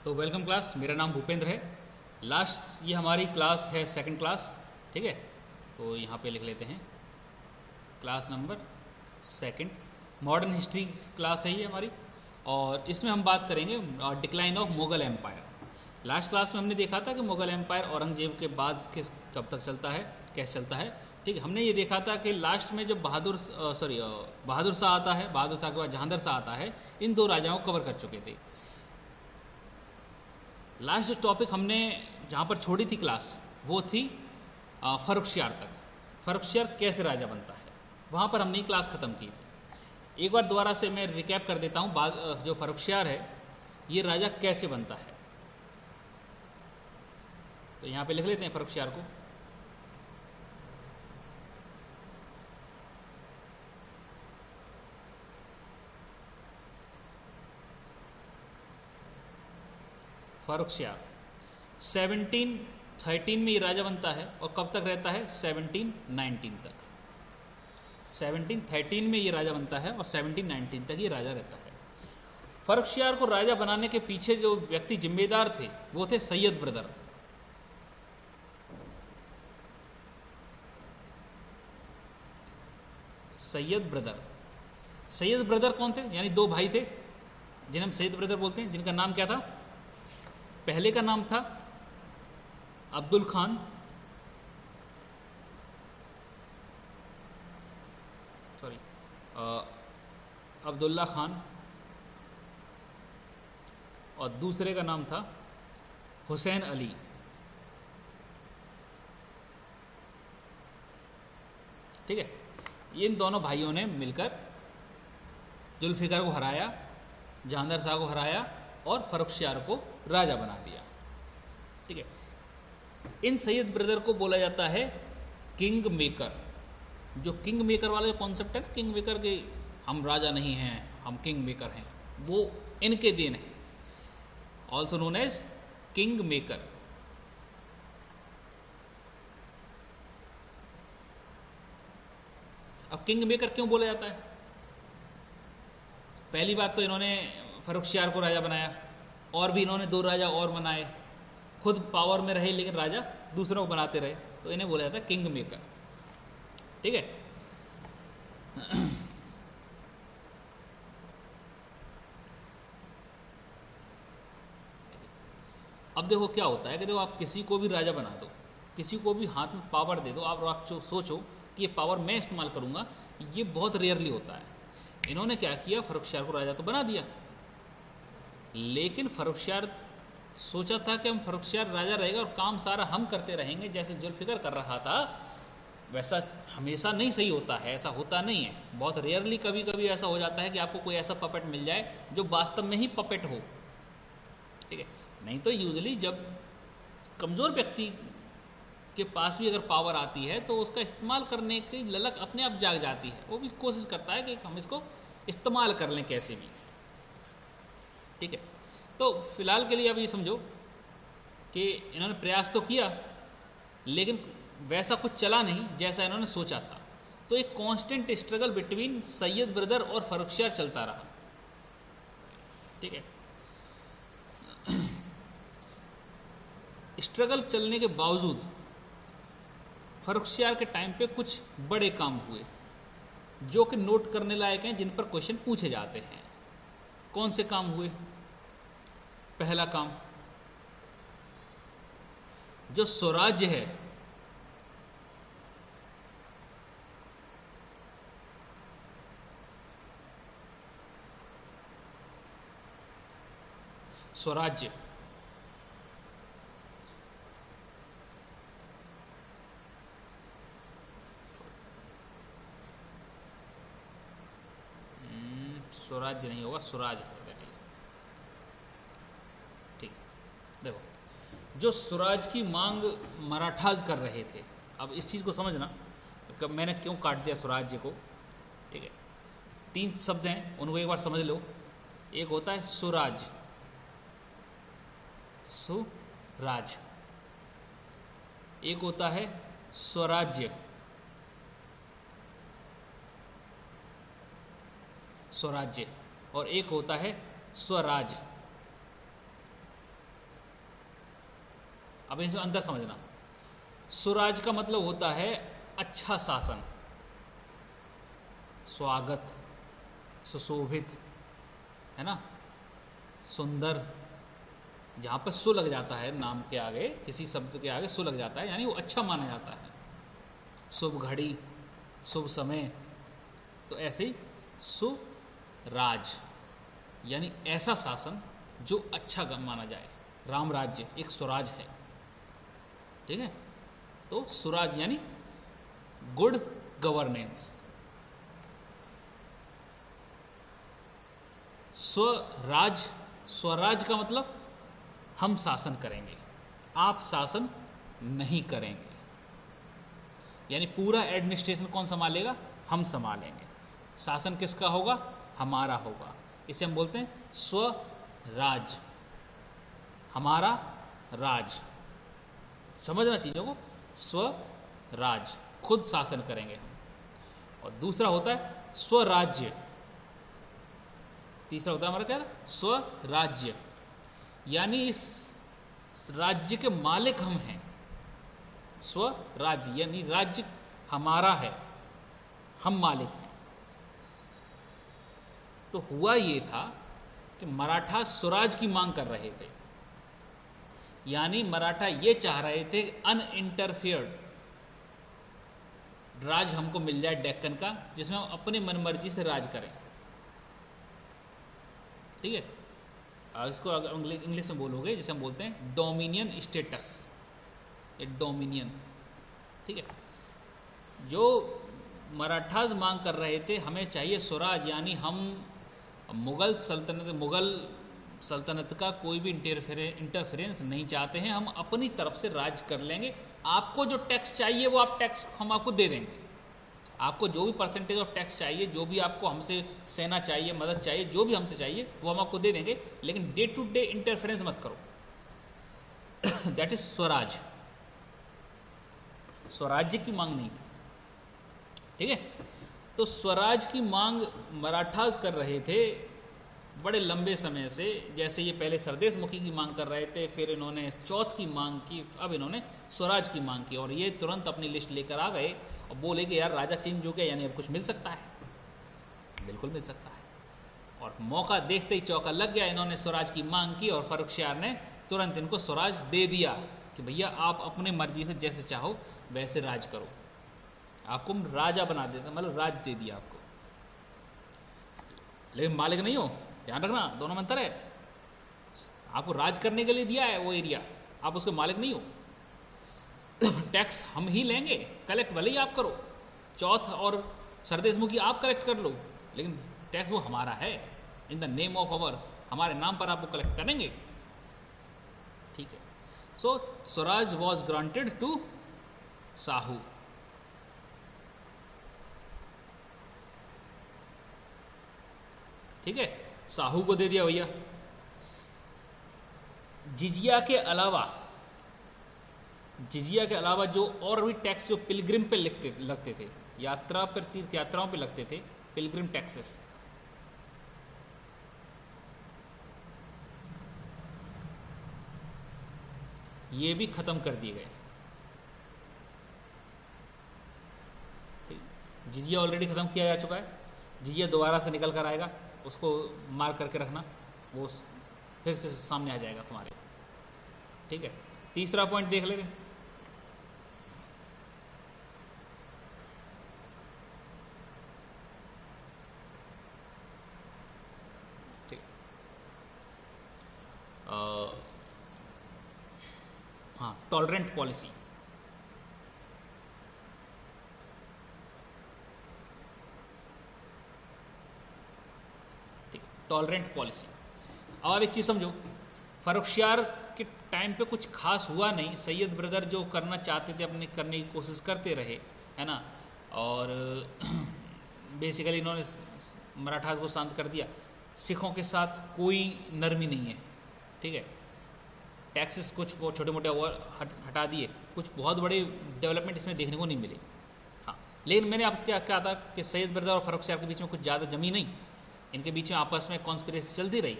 तो welcome class, मेरा नाम भूपेंद्र है। लास्ट ये हमारी क्लास है सेकंड क्लास, ठीक है। तो यहाँ पे लिख लेते हैं class number second, modern history class है ये हमारी। और इसमें हम बात करेंगे decline of Mughal empire. Last class में हमने देखा था कि मुगल एम्पायर औरंगजेब के बाद कब तक चलता है, कैसे चलता है, ठीक है। हमने ये देखा था कि लास्ट में जब बहादुर शाह आता है, बहादुर शाह के बाद जहांगीर शाह आता है, इन दो राजाओं को कवर कर चुके थे। लास्ट जो टॉपिक हमने जहाँ पर छोड़ी थी क्लास वो थी फर्रुखशियार तक। फर्रुखशियार कैसे राजा बनता है, वहाँ पर हमने क्लास ख़त्म की थी। एक बार दोबारा से मैं रिकैप कर देता हूँ, जो फर्रुखशियार है ये राजा कैसे बनता है। तो यहाँ पे लिख लेते हैं फर्रुखशियार को। फर्रुखशियार 1713 में ये राजा बनता है और कब तक रहता है, 1719 तक। 1713 में ये राजा बनता है और 1719 तक ये राजा रहता है। फर्रुखशियार को राजा बनाने के पीछे जो व्यक्ति जिम्मेदार थे वो थे सैयद ब्रदर। सैयद ब्रदर कौन थे, यानी दो भाई थे जिन्हें हम सैयद ब्रदर बोलते हैं, जिनका नाम क्या था। पहले का नाम था अब्दुल खान, अब्दुल्ला खान, और दूसरे का नाम था हुसैन अली। ठीक है, इन दोनों भाइयों ने मिलकर जुल्फिकार को हराया, जहांगीर शाह को हराया और फर्रुखशियार को राजा बना दिया। ठीक है, इन सैयद ब्रदर को बोला जाता है किंग मेकर। जो किंग मेकर वाला जो कॉन्सेप्ट है ना, किंग मेकर के हम राजा नहीं हैं, हम किंग मेकर हैं, वो इनके दिन है, also known as king maker. अब किंग मेकर क्यों बोला जाता है? पहली बात तो इन्होंने फर्रुखशियार को राजा बनाया, और भी इन्होंने दो राजा और बनाए, खुद पावर में रहे लेकिन राजा दूसरों को बनाते रहे, तो इन्हें बोला जाता है किंग मेकर। ठीक है, अब देखो क्या होता है कि देखो आप किसी को भी राजा बना दो, किसी को भी हाथ में पावर दे दो, आप सोचो कि ये पावर मैं इस्तेमाल करूंगा, ये बहुत रेयरली होता है। इन्होंने क्या किया, फर्रुखशियार को राजा तो बना दिया, लेकिन फर्रुखशियार सोचा था कि हम फर्रुखशियार राजा रहेगा और काम सारा हम करते रहेंगे, जैसे जुल्फिकार कर रहा था वैसा हमेशा नहीं सही होता है, ऐसा होता नहीं है। बहुत रेयरली कभी कभी ऐसा हो जाता है कि आपको कोई ऐसा पपेट मिल जाए जो वास्तव में ही पपेट हो। ठीक है, नहीं तो यूजुअली जब कमज़ोर व्यक्ति के पास भी अगर पावर आती है तो उसका इस्तेमाल करने की ललक अपने आप जाग जाती है, वो भी कोशिश करता है कि हम इसको इस्तेमाल कर लें कैसे भी। ठीक है, तो फिलहाल के लिए अब ये समझो कि इन्होंने प्रयास तो किया लेकिन वैसा कुछ चला नहीं जैसा इन्होंने सोचा था। तो एक constant struggle between Syed brother और फर्रुखशियार चलता रहा। ठीक है, स्ट्रगल चलने के बावजूद फर्रुखशियार के टाइम पे कुछ बड़े काम हुए जो कि नोट करने लायक हैं, जिन पर क्वेश्चन पूछे जाते हैं। कौन से काम हुए? पहला काम, जो स्वराज्य है, स्वराज्य स्वराज्य नहीं होगा, स्वराज। ठीक, देखो जो स्वराज की मांग मराठाज कर रहे थे, अब इस चीज़ को समझना कब मैंने क्यों काट दिया स्वराज्य को। ठीक है, तीन शब्द हैं, उनको एक बार समझ लो। एक होता है सुराज, सुराज, एक होता है स्वराज्य, स्वराज्य, और एक होता है स्वराज। अब इसमें अंतर समझना। सुराज का मतलब होता है अच्छा शासन, स्वागत, सुशोभित, है ना, सुंदर। जहाँ पर सु लग जाता है नाम के आगे, किसी शब्द के आगे सु लग जाता है, यानी वो अच्छा माना जाता है। शुभ घड़ी, शुभ समय, तो ऐसे ही सुराज यानी ऐसा शासन जो अच्छा माना जाए। राम राज्य एक स्वराज है, ठीक है। तो स्वराज यानी गुड गवर्नेंस। स्वराज, स्वराज का मतलब हम शासन करेंगे, आप शासन नहीं करेंगे। यानी पूरा एडमिनिस्ट्रेशन कौन संभालेगा? हम संभालेंगे। शासन किसका होगा? हमारा होगा। इसे हम बोलते हैं स्वराज, हमारा राज। समझना चीजों को, स्वराज खुद शासन करेंगे हम। और दूसरा होता है स्वराज्य, तीसरा होता है हमारा क्या? स्वराज्य, यानी इस राज्य के मालिक हम हैं। स्वराज्य यानी राज्य हमारा है, हम मालिक हैं। तो हुआ ये था कि मराठा स्वराज की मांग कर रहे थे, यानी मराठा ये चाह रहे थे अनइंटरफियर्ड राज हमको मिल जाए डेक्कन का, जिसमें हम अपनी मनमर्जी से राज करें, ठीक है। इसको अगर इंग्लिश में बोलोगे, जैसे हम बोलते हैं डोमिनियन स्टेटस, ये डोमिनियन, ठीक है। जो मराठाज मांग कर रहे थे, हमें चाहिए स्वराज, यानी हम मुगल सल्तनत का कोई भी इंटरफेरेंस नहीं चाहते हैं, हम अपनी तरफ से राज कर लेंगे। आपको जो टैक्स चाहिए वो आप टैक्स हम आपको दे देंगे, आपको जो भी परसेंटेज ऑफ टैक्स चाहिए, जो भी आपको हमसे सेना चाहिए, मदद चाहिए, जो भी हमसे चाहिए वो हम आपको दे देंगे, लेकिन डे टू डे इंटरफेरेंस मत करो। That is Swaraj. स्वराज्य की मांग नहीं थी, ठीक है। तो स्वराज की मांग मराठाज कर रहे थे बड़े लंबे समय से। जैसे ये पहले सरदेश मुखी की मांग कर रहे थे, फिर इन्होंने चौथ की मांग की, अब इन्होंने स्वराज की मांग की। और ये तुरंत अपनी लिस्ट लेकर आ गए और बोले कि यार राजा चेंज हो गया, यानी अब कुछ मिल सकता है। बिल्कुल मिल सकता है। और मौका देखते ही चौका लग गया, इन्होंने स्वराज की मांग की और फर्रुखशियार ने तुरंत इनको स्वराज दे दिया कि भैया आप अपने मर्जी से जैसे चाहो वैसे राज करो, आपको राजा बना देते, मतलब राज दे दिया आपको, लेकिन मालिक नहीं हो। ध्यान रखना, दोनों में अंतर है। आपको राज करने के लिए दिया है वो एरिया, आप उसके मालिक नहीं हो। टैक्स हम ही लेंगे, कलेक्ट भले ही आप करो, चौथ और सरदेशमुखी आप कलेक्ट कर लो, लेकिन टैक्स वो हमारा है, in the name of ours, हमारे नाम पर आप वो कलेक्ट करेंगे, ठीक है। So swaraj was granted to Sahu. ठीक है, साहू को दे दिया भैया। जिजिया के अलावा जो और भी टैक्स जो पिलग्रिम पे लगते थे, यात्रा पर, तीर्थ यात्राओं पे लगते थे, पिलग्रिम टैक्सेस, ये भी खत्म कर दिए गए। जिजिया ऑलरेडी खत्म किया जा चुका है, जिजिया दोबारा से निकल कर आएगा, उसको मार करके रखना, वो फिर से सामने आ जाएगा तुम्हारे, ठीक है। तीसरा पॉइंट देख लेते हैं। ठीक, हाँ, टॉलरेंट पॉलिसी। Tolerant policy. अब आप एक चीज़ समझो, फर्रुखशियार के टाइम पे कुछ खास हुआ नहीं। सैयद ब्रदर जो करना चाहते थे अपने करने की कोशिश करते रहे, है ना, और बेसिकली इन्होंने मराठास को शांत कर दिया। सिखों के साथ कोई नरमी नहीं है, ठीक है। टैक्सेस कुछ छोटे मोटे हटा दिए, कुछ बहुत बड़े डेवलपमेंट इसमें देखने को नहीं मिली। हाँ, लेकिन मैंने आपसे क्या कहा था कि सैयद ब्रदर और फर्रुखशियार के बीच में कुछ ज़्यादा जमी नहीं, इनके बीच में आपस में कॉन्स्पिरेसी चलती रही।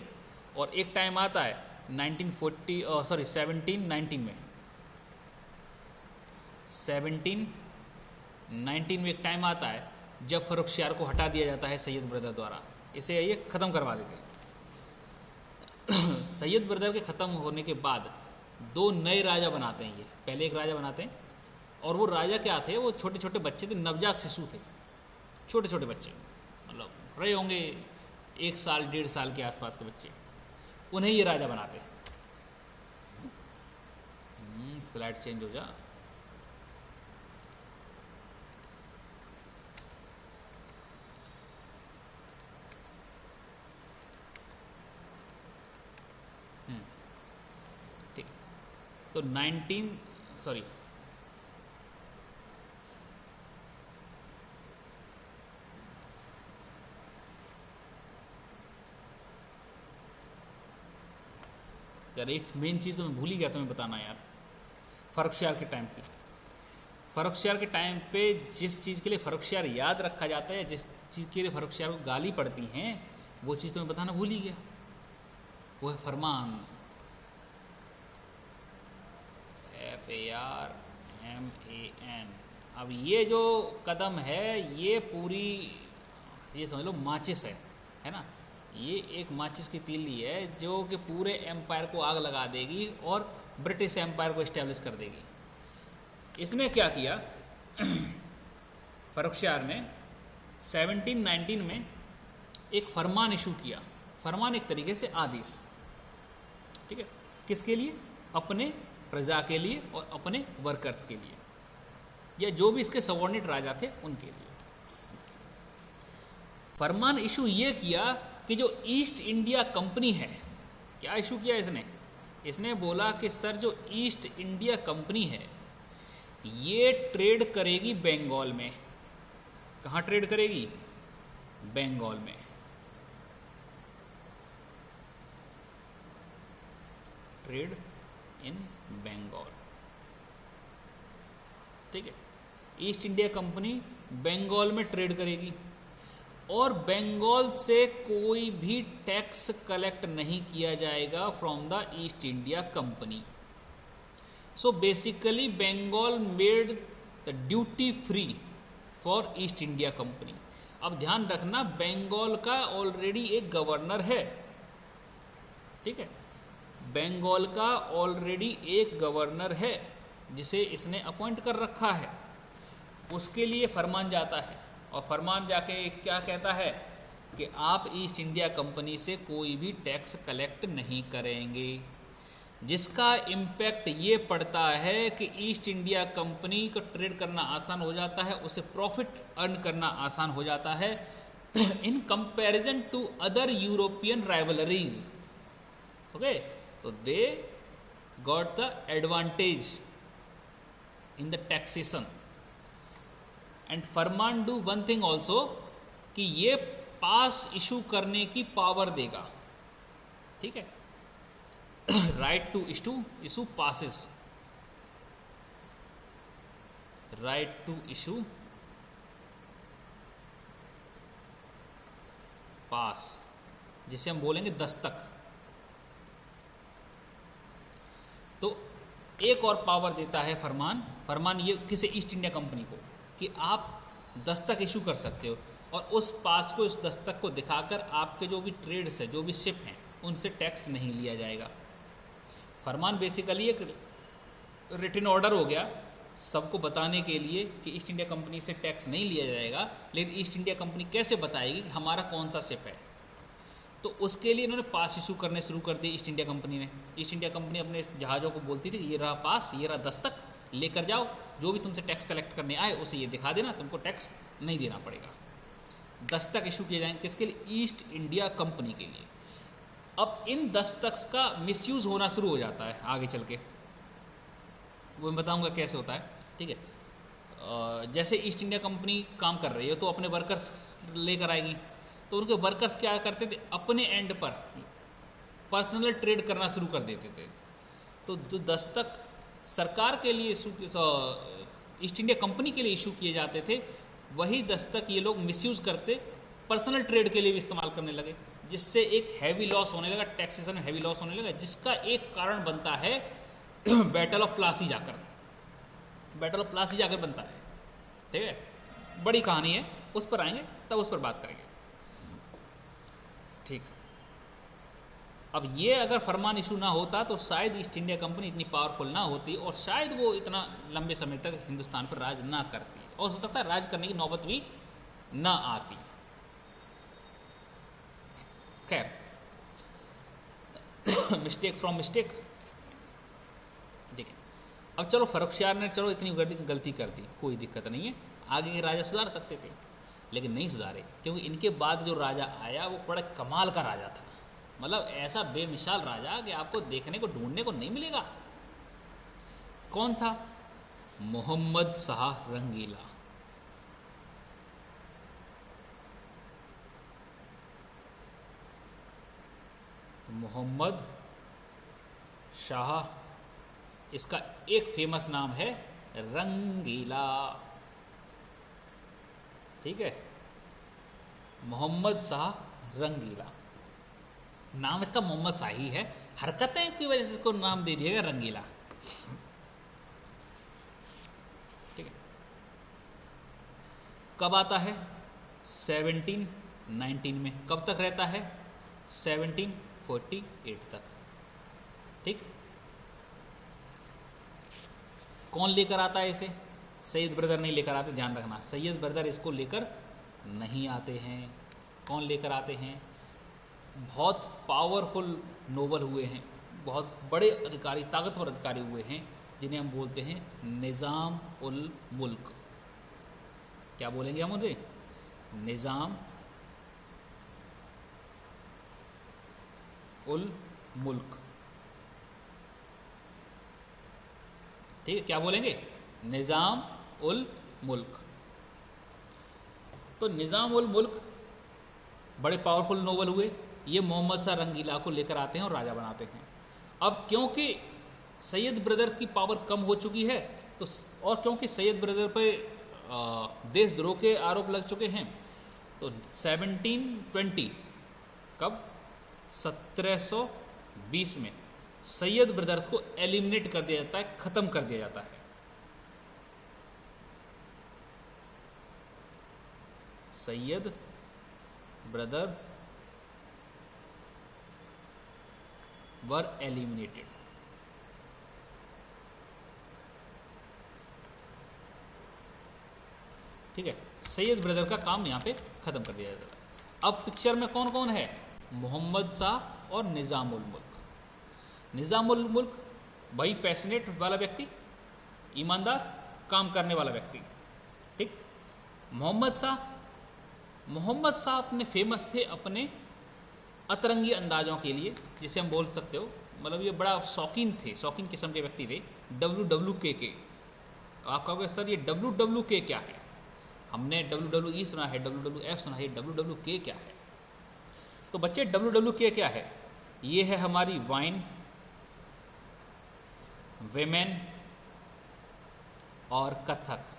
और एक टाइम आता है 1790 में 1719 में एक टाइम आता है जब फर्रुखशियार को हटा दिया जाता है सैयद ब्रदर द्वारा, इसे ये ख़त्म करवा देते हैं। सैयद ब्रदर के ख़त्म होने के बाद दो नए राजा बनाते हैं ये, पहले एक राजा बनाते हैं और वो राजा क्या थे, वो छोटे छोटे बच्चे थे, नवजात शिशु थे, छोटे छोटे बच्चे, मतलब रहे होंगे 1 साल 1.5 साल के आसपास के बच्चे, उन्हें ये राजा बनाते हैं। स्लाइड चेंज हो जा। ठीक, तो 19 सॉरी यार एक मेन चीज़ मैं भूल ही गया तुम्हें बताना यार, फर्रुखशियार के टाइम की, फर्रुखशियार के टाइम पे जिस चीज़ के लिए फर्रुखशियार याद रखा जाता है, जिस चीज़ के लिए फर्रुखशियार को गाली पड़ती हैं, वो चीज़ तुम्हें बताना भूल ही गया, वो है फरमान, FARMAN। अब ये जो कदम है ये पूरी, ये समझ लो माचिस है ना, ये एक माचिस की तीली है जो कि पूरे एम्पायर को आग लगा देगी और ब्रिटिश एम्पायर को इस्टेब्लिश कर देगी। इसने क्या किया, फर्रुखशियार ने 1719 में एक फरमान इशू किया, फरमान एक तरीके से आदेश, ठीक है, किसके लिए, अपने प्रजा के लिए और अपने वर्कर्स के लिए, या जो भी इसके सबऑर्डिनेट राजा थे उनके लिए। फरमान इशू ये किया कि जो ईस्ट इंडिया कंपनी है, क्या इशू किया इसने बोला कि सर जो ईस्ट इंडिया कंपनी है ये ट्रेड करेगी बंगाल में। कहाँ ट्रेड करेगी, बंगाल में, ट्रेड इन बंगाल, ठीक है, ईस्ट इंडिया कंपनी बंगाल में ट्रेड करेगी और बंगाल से कोई भी टैक्स कलेक्ट नहीं किया जाएगा from the East India Company. So basically Bengal made the duty free for East India Company. अब ध्यान रखना, बंगाल का ऑलरेडी एक गवर्नर है, ठीक है, बंगाल का ऑलरेडी एक गवर्नर है जिसे इसने अपॉइंट कर रखा है, उसके लिए फरमान जाता है और फरमान जाके क्या कहता है कि आप ईस्ट इंडिया कंपनी से कोई भी टैक्स कलेक्ट नहीं करेंगे, जिसका इम्पैक्ट ये पड़ता है कि ईस्ट इंडिया कंपनी को ट्रेड करना आसान हो जाता है, उसे प्रॉफिट अर्न करना आसान हो जाता है in comparison to other European rivalries. Okay, तो they got the advantage in the taxation and फरमान डू वन थिंग ऑल्सो कि ये पास इशू करने की पावर देगा, ठीक है, right to issue passes, right to issue pass, जिसे हम बोलेंगे दस्तक। तो एक और पावर देता है फरमान ये किसे, ईस्ट इंडिया कंपनी को, कि आप दस्तक इशू कर सकते हो और उस पास को, उस दस्तक को दिखाकर आपके जो भी ट्रेड्स है, जो भी शिप हैं, उनसे टैक्स नहीं लिया जाएगा। फरमान बेसिकली एक रिटन ऑर्डर हो गया सबको बताने के लिए कि ईस्ट इंडिया कंपनी से टैक्स नहीं लिया जाएगा, लेकिन ईस्ट इंडिया कंपनी कैसे बताएगी कि हमारा कौन सा शिप है। तो उसके लिए इन्होंने पास इशू करने शुरू कर दिए ईस्ट इंडिया कंपनी ने। ईस्ट इंडिया कंपनी अपने जहाज़ों को बोलती थी कि ये रहा पास, ये रहा दस्तक, लेकर जाओ, जो भी तुमसे टैक्स कलेक्ट करने आए उसे ये दिखा देना, तुमको टैक्स नहीं देना पड़ेगा। दस्तक इशू किए जाएंगे किसके लिए, ईस्ट इंडिया कंपनी के लिए। अब इन दस्तक का मिसयूज होना शुरू हो जाता है आगे चल के, वो मैं बताऊंगा कैसे होता है, ठीक है। जैसे ईस्ट इंडिया कंपनी काम कर रही है तो अपने वर्कर्स लेकर आएगी, तो उनके वर्कर्स क्या करते थे, अपने एंड पर पर्सनल ट्रेड करना शुरू कर देते थे। तो जो दस्तक सरकार के लिए ईस्ट इंडिया कंपनी के लिए इशू किए जाते थे, वही दस्तक ये लोग मिसयूज करते पर्सनल ट्रेड के लिए भी इस्तेमाल करने लगे, जिससे एक हैवी लॉस होने लगा, टैक्सेशन में हैवी लॉस होने लगा, जिसका एक कारण बनता है बैटल ऑफ प्लासी जाकर। बैटल ऑफ प्लासी जाकर बनता है, ठीक है, बड़ी कहानी है, उस पर आएंगे तब उस पर बात करेंगे, ठीक। अब ये अगर फरमान इशू ना होता तो शायद ईस्ट इंडिया कंपनी इतनी पावरफुल ना होती और शायद वो इतना लंबे समय तक हिंदुस्तान पर राज ना करती, और हो सकता है राज करने की नौबत भी ना आती। खैर, मिस्टेक फ्रॉम मिस्टेक, ठीक है। अब चलो फर्रुखसियार ने चलो इतनी गलती कर दी, कोई दिक्कत नहीं है, आगे के राजा सुधार सकते थे, लेकिन नहीं सुधारे, क्योंकि इनके बाद जो राजा आया वो बड़ा कमाल का राजा था, मतलब ऐसा बेमिसाल राजा कि आपको देखने को ढूंढने को नहीं मिलेगा। कौन था? मोहम्मद शाह रंगीला। मोहम्मद शाह, इसका एक फेमस नाम है रंगीला, ठीक है, मोहम्मद शाह रंगीला, नाम इसका मोहम्मद शाही है, हरकतें की वजह से इसको नाम दे दिया गया रंगीला, ठीक है। कब आता है? 1719 में। कब तक रहता है? 1748 तक, ठीक। कौन लेकर आता है इसे? सैयद ब्रदर नहीं लेकर आते, ध्यान रखना, सैयद ब्रदर इसको लेकर नहीं आते हैं। कौन लेकर आते हैं? बहुत पावरफुल नोबल हुए हैं, बहुत बड़े अधिकारी, ताकतवर अधिकारी हुए हैं, जिन्हें हम बोलते हैं निज़ाम उल मुल्क। क्या बोलेंगे हम उन्हें? निज़ाम उल मुल्क, ठीक है, क्या बोलेंगे? निज़ाम उल मुल्क। तो निज़ाम उल मुल्क बड़े पावरफुल नोबल हुए, ये मोहम्मद शाह रंगीला को लेकर आते हैं और राजा बनाते हैं। अब क्योंकि सैयद ब्रदर्स की पावर कम हो चुकी है, तो और क्योंकि सैयद ब्रदर पर देशद्रोह के आरोप लग चुके हैं, तो 1720, कब? 1720 में सैयद ब्रदर्स को एलिमिनेट कर दिया जाता है, खत्म कर दिया जाता है। सैयद ब्रदर वर एलिमिनेटेड, ठीक है, सैयद ब्रदर का काम यहां पे खत्म कर दिया जाता है। अब पिक्चर में कौन कौन है? मोहम्मद शाह और निज़ाम उल मुल्क। निज़ाम उल मुल्क भाई पैशनेट वाला व्यक्ति, ईमानदार, काम करने वाला व्यक्ति, ठीक। मोहम्मद शाह अपने फेमस थे अपने अतरंगी अंदाजों के लिए, जिसे हम बोल सकते हो, मतलब ये बड़ा शौकीन थे, शौकीन किस्म के व्यक्ति थे। WWK, आप कहोगे सर ये WWK क्या है? हमने WWE सुना है, WWF सुना है, WWK क्या है? तो बच्चे WWK क्या है? ये है हमारी वाइन, वेमेन और कथक।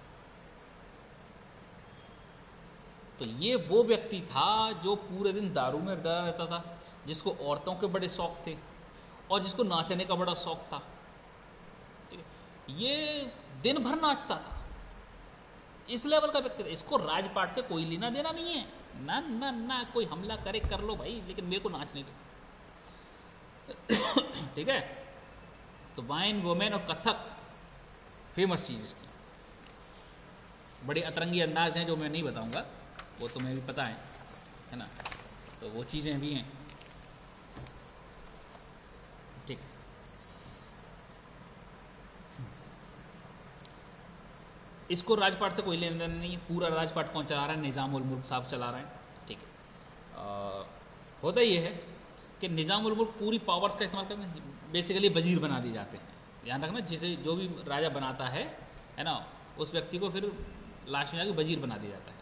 तो ये वो व्यक्ति था जो पूरे दिन दारू में डरा रहता था, जिसको औरतों के बड़े शौक थे और जिसको नाचने का बड़ा शौक था, ठीक है। ये दिन भर नाचता था, इस लेवल का व्यक्ति था। इसको राजपाट से कोई लेना देना नहीं है, ना ना ना, कोई हमला करे कर लो भाई, लेकिन मेरे को नाचने दो, ठीक है। तो वाइन, वोमेन और कथक फेमस चीज इसकी, बड़े अतरंगी अंदाज हैं जो मैं नहीं बताऊंगा, वो तुम्हें भी पता है ना, तो वो चीज़ें भी हैं, ठीक। इसको राजपाट से कोई लेना देना नहीं है, पूरा राजपाट कौन चला रहा है? निज़ाम उल मुल्क साहब चला रहे हैं, ठीक है। होता ये है कि निज़ाम उल मुल्क पूरी पावर्स का इस्तेमाल करते हैं, बेसिकली वजीर बना दिए जाते हैं, ध्यान रखना, जिसे जो भी राजा बनाता है ना, उस व्यक्ति को फिर लास्ट में जाके वजीर बना दिया जाता है।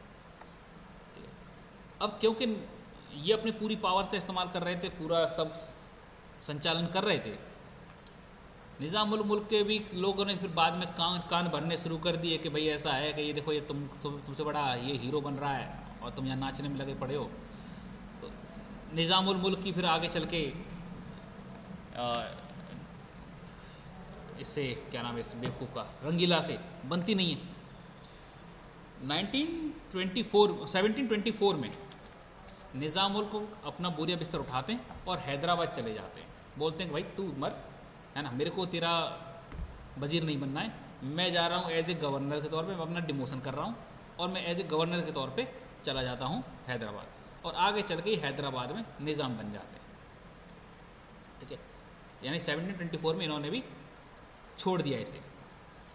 अब क्योंकि ये अपनी पूरी पावर का इस्तेमाल कर रहे थे, पूरा सब संचालन कर रहे थे, निज़ाम उल मुल्क के भी लोगों ने फिर बाद में कान भरने शुरू कर दिए कि भाई ऐसा है कि ये देखो, ये तुमसे बड़ा ये हीरो बन रहा है और तुम यहाँ नाचने में लगे पड़े हो। तो निज़ाम उल मुल्क की फिर आगे चल के इससे क्या नाम है इस बेवकूफ़ का, रंगीला से बनती नहीं है। 1724 में निज़ामुल को अपना बोरिया बिस्तर उठाते हैं और हैदराबाद चले जाते हैं। बोलते हैं कि भाई तू मर, है ना, मेरे को तेरा वजीर नहीं बनना है, मैं जा रहा हूँ एज ए गवर्नर के तौर पे, मैं अपना डिमोशन कर रहा हूँ और मैं एज ए गवर्नर के तौर पे चला जाता हूँ हैदराबाद। और आगे चल के हैदराबाद में निज़ाम बन जाते हैं। ठीक है, यानी 1724 में इन्होंने भी छोड़ दिया इसे।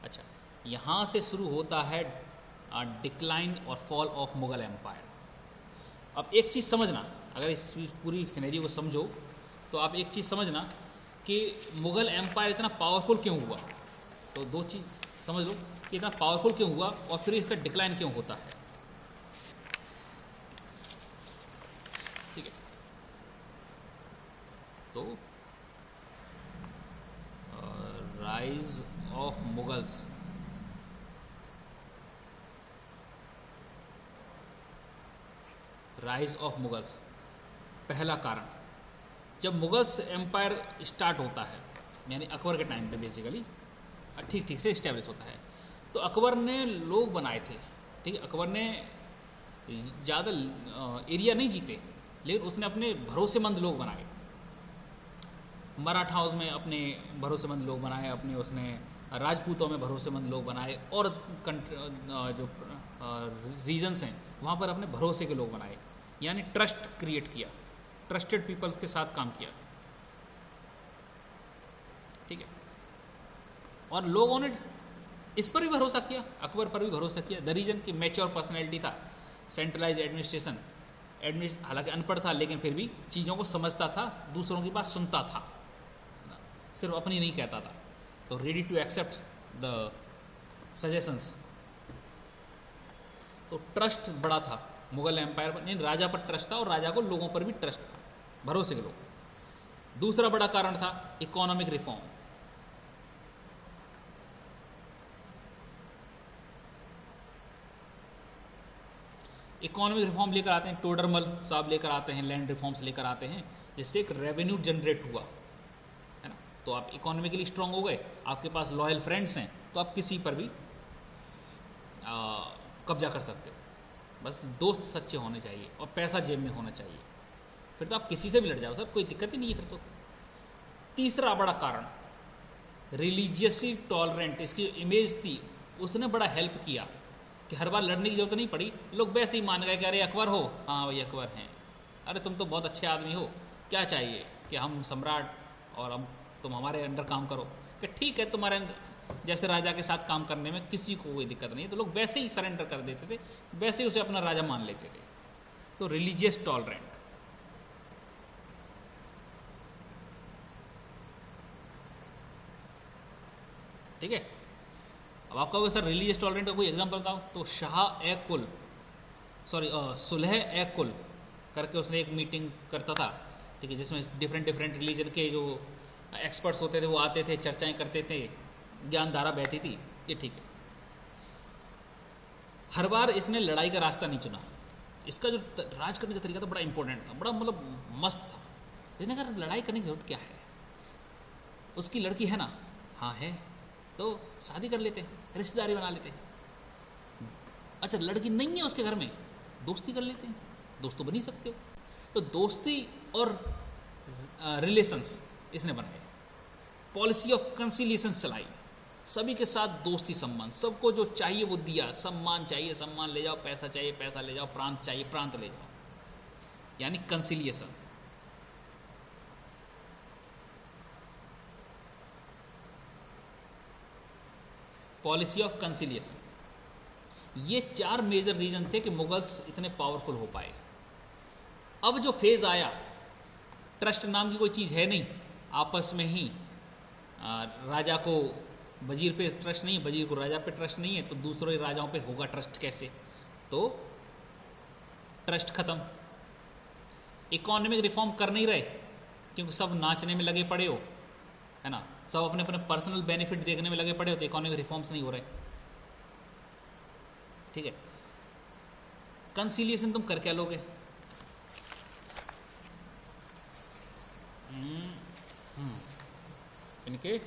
अच्छा, यहाँ से शुरू होता है डिक्लाइन और फॉल ऑफ मुगल एम्पायर। अब एक चीज़ समझना, अगर इस पूरी सिनेरियो को समझो तो आप एक चीज़ समझना कि मुगल एम्पायर इतना पावरफुल क्यों हुआ। तो दो चीज़ समझ लो कि इतना पावरफुल क्यों हुआ और फिर इसका डिक्लाइन क्यों होता है। ठीक है, तो rise of Mughals, rise of Mughals, पहला कारण, जब मुगल्स एम्पायर स्टार्ट होता है यानी अकबर के टाइम पे बेसिकली ठीक से इस्टेब्लिश होता है, तो अकबर ने लोग बनाए थे। ठीक है, अकबर ने ज़्यादा एरिया नहीं जीते, लेकिन उसने अपने भरोसेमंद लोग बनाए। मराठाओं में अपने भरोसेमंद लोग बनाए, अपने उसने राजपूतों में भरोसेमंद लोग बनाए, और जो रीजन्स हैं वहाँ पर अपने भरोसे के लोग बनाए, यानी ट्रस्ट क्रिएट किया, ट्रस्टेड पीपल्स के साथ काम किया। ठीक है, और लोगों ने इस पर भी भरोसा किया, अकबर पर भी भरोसा किया। द रीजन की मैच्योर पर्सनैलिटी था, सेंट्रलाइज एडमिनिस्ट्रेशन, हालांकि अनपढ़ था लेकिन फिर भी चीज़ों को समझता था, दूसरों की बात सुनता था, सिर्फ अपनी नहीं कहता था, तो ready to accept the suggestions. तो ट्रस्ट बड़ा था मुगल एम्पायर पर, नहीं राजा पर ट्रस्ट था और राजा को लोगों पर भी ट्रस्ट था, भरोसे के लोग। दूसरा बड़ा कारण था इकोनॉमिक रिफॉर्म। इकोनॉमिक रिफॉर्म लेकर आते हैं, टोडरमल साहब लेकर आते हैं, लैंड रिफॉर्म्स लेकर आते हैं, जिससे एक रेवेन्यू जनरेट हुआ, है ना। तो आप इकोनॉमिकली स्ट्रांग हो गए, आपके पास लॉयल फ्रेंड्स हैं, तो आप किसी पर भी कब्जा कर सकते हो। बस दोस्त सच्चे होने चाहिए और पैसा जेब में होना चाहिए, फिर तो आप किसी से भी लड़ जाओ सर, कोई दिक्कत ही नहीं है फिर तो। तीसरा बड़ा कारण रिलीजियसली टॉलरेंट, इसकी इमेज थी, उसने बड़ा हेल्प किया कि हर बार लड़ने की जरूरत नहीं पड़ी, लोग वैसे ही मान गए कि अरे अकबर हो, हाँ भाई अकबर हैं, अरे तुम तो बहुत अच्छे आदमी हो, क्या चाहिए कि हम सम्राट और हम तुम हमारे अंडर काम करो, कि ठीक है तुम्हारे जैसे राजा के साथ काम करने में किसी को कोई दिक्कत नहीं है, तो लोग वैसे ही सरेंडर कर देते थे, वैसे ही उसे अपना राजा मान लेते थे। तो रिलीजियस टॉलरेंट। ठीक है, अब आप कहोगे सर रिलीजियस टॉलरेंट का कोई एग्जांपल बताओ, तो शाह ए कुल, सुलह ए कुल करके उसने एक मीटिंग करता था, ठीक है, जिसमें डिफरेंट रिलीजन के जो एक्सपर्ट्स होते थे वो आते थे, चर्चाएं करते थे, ज्ञानधारा बहती थी, ये ठीक है। हर बार इसने लड़ाई का रास्ता नहीं चुना, इसका जो राज करने का तरीका था बड़ा इंपॉर्टेंट था, बड़ा मतलब मस्त था। इसने कहा लड़ाई करने की जरूरत क्या है, उसकी लड़की है ना, हाँ है, तो शादी कर लेते, रिश्तेदारी बना लेते। अच्छा लड़की नहीं है उसके घर में, दोस्ती कर लेते हैं, दोस्त तो बन ही सकते हो। तो दोस्ती और रिलेशंस इसने बनाए, पॉलिसी ऑफ कंसिलिएशन चलाई, सभी के साथ दोस्ती संबंध, सबको जो चाहिए वो दिया, सम्मान चाहिए सम्मान ले जाओ, पैसा चाहिए पैसा ले जाओ, प्रांत चाहिए प्रांत ले जाओ, यानी कंसिलिएशन। पॉलिसी ऑफ कंसिलिएशन, ये 4 मेजर रीजन थे कि मुगल्स इतने पावरफुल हो पाए। अब जो फेज आया, ट्रस्ट नाम की कोई चीज़ है नहीं, आपस में ही राजा को वजीर पे ट्रस्ट नहीं है, वजीर को राजा पे ट्रस्ट नहीं है, तो दूसरे राजाओं पे होगा ट्रस्ट कैसे, तो ट्रस्ट खत्म। इकोनॉमिक रिफॉर्म कर नहीं रहे क्योंकि सब नाचने में लगे पड़े हो, है ना, सब अपने अपने पर्सनल बेनिफिट देखने में लगे पड़े हो, तो इकोनॉमिक रिफॉर्म्स नहीं हो रहे। ठीक है, कंसिलिएशन तुम कर क्या लोगे, इनके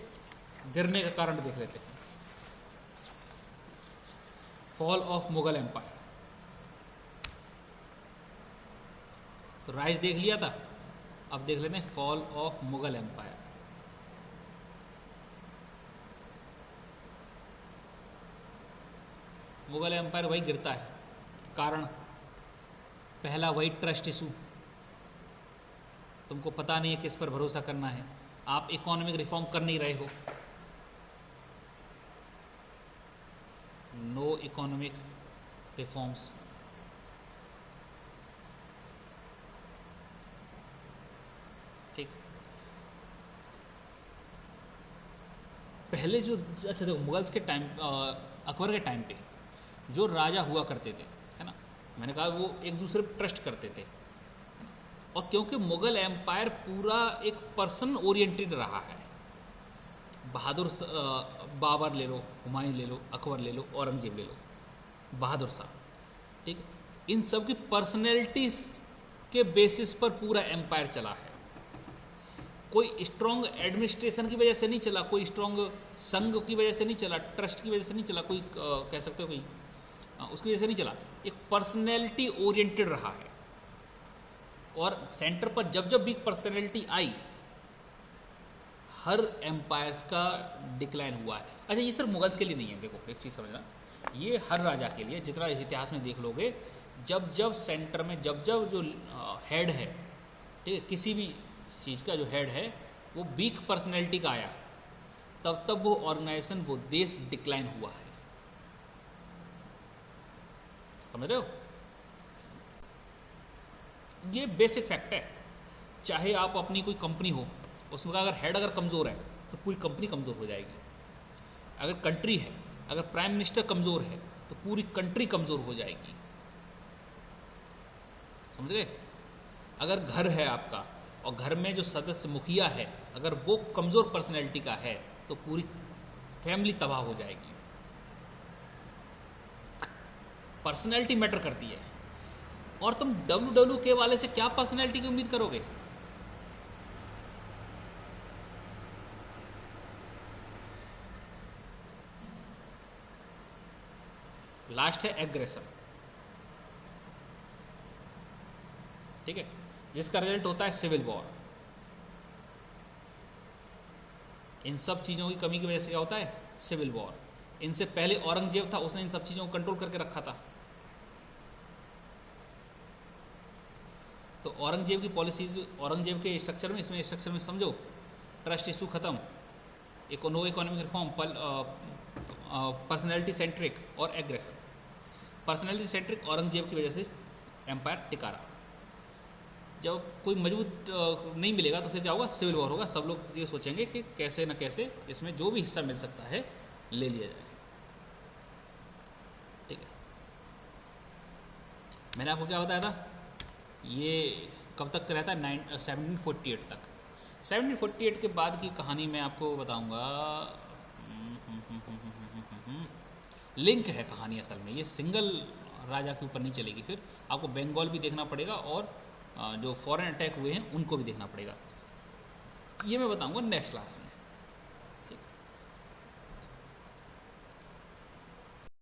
गिरने का कारण देख लेते हैं। फॉल ऑफ मुगल एम्पायर, तो राइज देख लिया था, अब देख लेते हैं fall of Mughal empire. Mughal empire वही गिरता है, कारण पहला वही ट्रस्ट इशू, तुमको पता नहीं है किस पर भरोसा करना है, आप इकोनॉमिक रिफॉर्म कर नहीं रहे हो, नो इकोनॉमिक रिफॉर्म्स। ठीक, पहले जो, अच्छा देखो मुगल्स के टाइम, अकबर के टाइम पे जो राजा हुआ करते थे, है ना, मैंने कहा वो एक दूसरे पर ट्रस्ट करते थे, और क्योंकि मुगल एम्पायर पूरा एक पर्सन ओरिएंटेड रहा है, बहादुर बाबर ले लो, हुमायूं ले लो, अकबर ले लो, औरंगजेब ले लो, बहादुर शाह, ठीक, इन सब की पर्सनैलिटीज के बेसिस पर पूरा एम्पायर चला है। कोई स्ट्रॉन्ग एडमिनिस्ट्रेशन की वजह से नहीं चला, कोई स्ट्रॉन्ग संघ की वजह से नहीं चला, ट्रस्ट की वजह से नहीं चला, कोई कह सकते हो कोई उसकी वजह से नहीं चला, एक पर्सनैलिटी ओरिएंटेड रहा है। और सेंटर पर जब जब भी पर्सनैलिटी आई, हर एम्पायर्स का डिक्लाइन हुआ है। अच्छा, ये सिर्फ मुगल्स के लिए नहीं है, देखो एक चीज़ समझना, ये हर राजा के लिए, जितना इतिहास में देख लोगे, जब जब सेंटर में जब जब जो हेड है, ठीक है, किसी भी चीज़ का जो हेड है वो वीक पर्सनैलिटी का आया, तब तब वो ऑर्गेनाइजेशन, वो देश डिक्लाइन हुआ है। समझ रहे हो? ये बेसिक फैक्ट है। चाहे आप अपनी कोई कंपनी हो, उसमें अगर हेड अगर कमज़ोर है तो पूरी कंपनी कमज़ोर हो जाएगी। अगर कंट्री है, अगर प्राइम मिनिस्टर कमज़ोर है तो पूरी कंट्री कमज़ोर हो जाएगी। समझ गए? अगर घर है आपका और घर में जो सदस्य मुखिया है, अगर वो कमज़ोर पर्सनैलिटी का है तो पूरी फैमिली तबाह हो जाएगी। पर्सनैलिटी मैटर करती है। और तुम WWK वाले से क्या पर्सनैलिटी की उम्मीद करोगे? लास्ट है एग्रेशन, ठीक है, जिसका रिजल्ट होता है सिविल वॉर। इन सब चीजों की कमी की वजह से क्या होता है? Civil war. इनसे पहले औरंगजेब था, उसने इन सब चीजों को कंट्रोल करके रखा था। तो औरंगजेब की पॉलिसीज, औरंगजेब के स्ट्रक्चर में, इसमें स्ट्रक्चर में समझो, ट्रस्ट इशू खत्म, no economic reform, personality centric और एग्रेशन। पर्सनैलिटी सेंट्रिक औरंगजेब की वजह से एम्पायर टिका रहा। जब कोई मजबूत नहीं मिलेगा तो फिर क्या होगा? सिविल वॉर होगा। सब लोग ये सोचेंगे कि कैसे न कैसे इसमें जो भी हिस्सा मिल सकता है ले लिया जाए। ठीक है, मैंने आपको क्या बताया था? ये कब तक रहता है? 1748 तक। 1748 के बाद की कहानी मैं आपको बताऊंगा। लिंक है कहानी असल में, ये सिंगल राजा के ऊपर नहीं चलेगी। फिर आपको बंगाल भी देखना पड़ेगा और जो फॉरेन अटैक हुए हैं उनको भी देखना पड़ेगा। ये मैं बताऊंगा नेक्स्ट क्लास में।